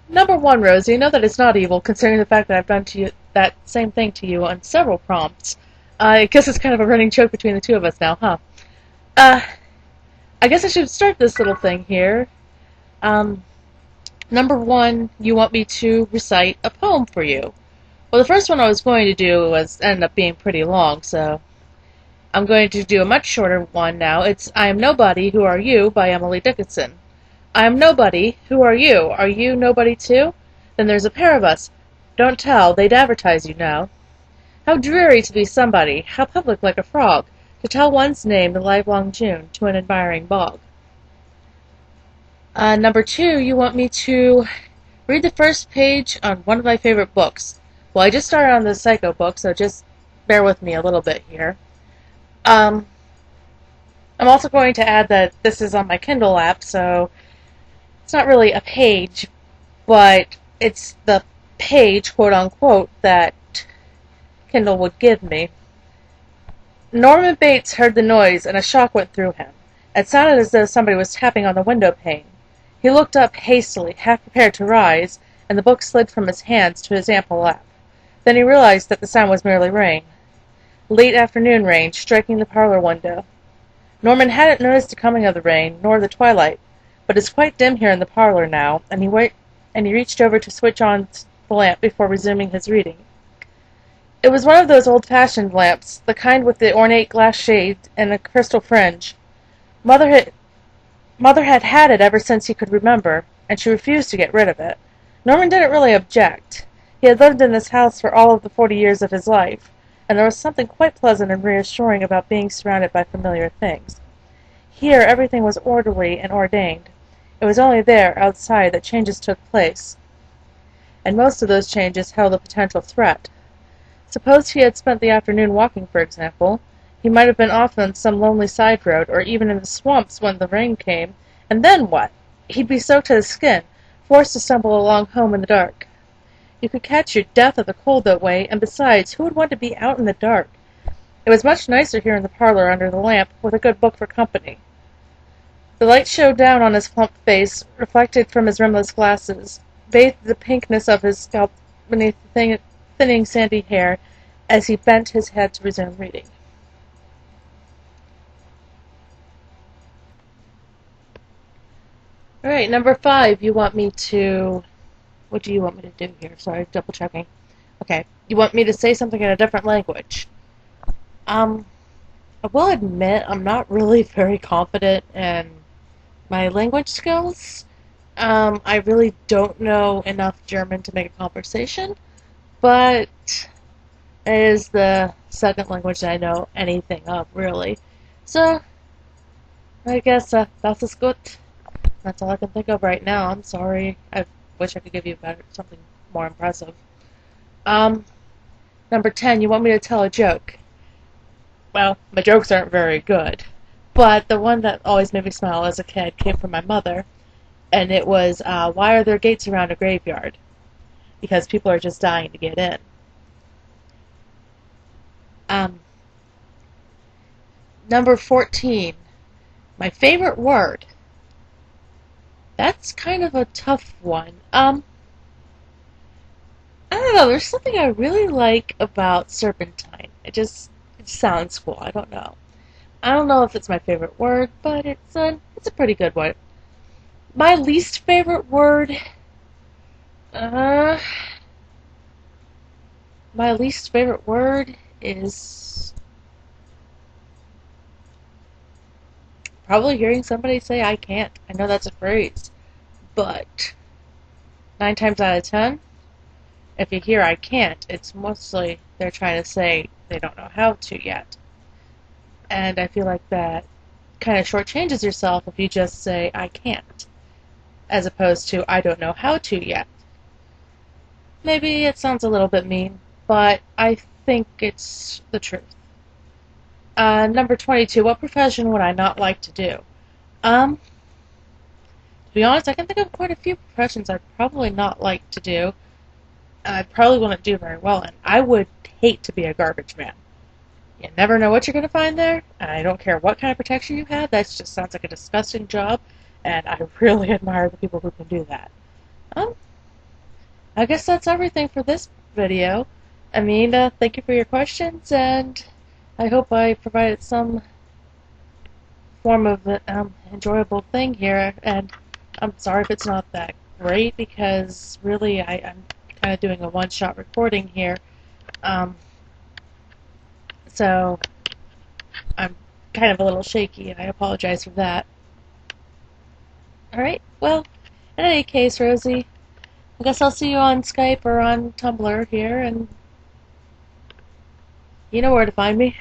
Number one, Rosie, you know that it's not evil, considering the fact that I've done to you that same thing to you on several prompts. I guess it's kind of a running joke between the two of us now, huh? Uh, I guess I should start this little thing here. Um, Number one, you want me to recite a poem for you. Well, the first one I was going to do was ended up being pretty long, so I'm going to do a much shorter one now. It's I Am Nobody, Who Are You by Emily Dickinson. I am nobody. Who are you? Are you nobody too? Then there's a pair of us. Don't tell, they'd advertise you now. How dreary to be somebody, how public like a frog, to tell one's name the livelong June to an admiring bog. Number two, you want me to read the first page on one of my favorite books. Well, I just started on the Psycho book, so just bear with me a little bit here. Um, I'm also going to add that this is on my Kindle app, so it's not really a page, but it's the page, quote unquote, that Kindle would give me. Norman Bates heard the noise, and a shock went through him. It sounded as though somebody was tapping on the window pane. He looked up hastily, half prepared to rise, and the book slid from his hands to his ample lap. Then he realized that the sound was merely rain. Late afternoon rain, striking the parlor window. Norman hadn't noticed the coming of the rain, nor the twilight, but it's quite dim here in the parlor now, and he reached over to switch on the lamp before resuming his reading. It was one of those old-fashioned lamps, the kind with the ornate glass shade and a crystal fringe. Mother had had it ever since he could remember, and she refused to get rid of it. Norman didn't really object. He had lived in this house for all of the 40 years of his life, and there was something quite pleasant and reassuring about being surrounded by familiar things. Here everything was orderly and ordained. It was only there, outside, that changes took place, and most of those changes held a potential threat. Suppose he had spent the afternoon walking, for example. He might have been off on some lonely side road, or even in the swamps when the rain came, and then what? He'd be soaked to the skin, forced to stumble along home in the dark. You could catch your death of the cold that way, and besides, who would want to be out in the dark? It was much nicer here in the parlor under the lamp, with a good book for company. The light shone down on his plump face, reflected from his rimless glasses, bathed the pinkness of his scalp beneath the thinning sandy hair, as he bent his head to resume reading. All right, number five, you want me to... What do you want me to do here? Sorry, double checking. Okay, you want me to say something in a different language. I will admit I'm not really very confident in my language skills. I really don't know enough German to make a conversation, but it is the second language that I know anything of, really. So, I guess das ist gut. That's all I can think of right now. I'm sorry. I wish I could give you something more impressive. Um, Number 10, you want me to tell a joke. Well, my jokes aren't very good, but the one that always made me smile as a kid came from my mother, and it was, why are there gates around a graveyard? Because people are just dying to get in. Um, Number 14, my favorite word. That's kind of a tough one. I don't know, there's something I really like about serpentine. It sounds cool, I don't know. I don't know if it's my favorite word, but it's a pretty good one. My least favorite word, uh, my least favorite word is probably hearing somebody say I can't. I know that's a phrase, but 9 times out of 10, if you hear I can't, it's mostly they're trying to say they don't know how to yet. And I feel like that kind of shortchanges yourself if you just say I can't, as opposed to I don't know how to yet. Maybe it sounds a little bit mean, but I think it's the truth. Number 22, what profession would I not like to do? To be honest, I can think of quite a few professions I'd probably not like to do, and I probably wouldn't do very well in. I would hate to be a garbage man. You never know what you're going to find there, and I don't care what kind of protection you have. That just sounds like a disgusting job, and I really admire the people who can do that. Um, I guess that's everything for this video. I mean, thank you for your questions, and I hope I provided some form of enjoyable thing here. And I'm sorry if it's not that great because really I'm kind of doing a one-shot recording here. Um, so I'm kind of a little shaky, and I apologize for that. Alright, well, in any case, Rosie, I guess I'll see you on Skype or on Tumblr here, and you know where to find me.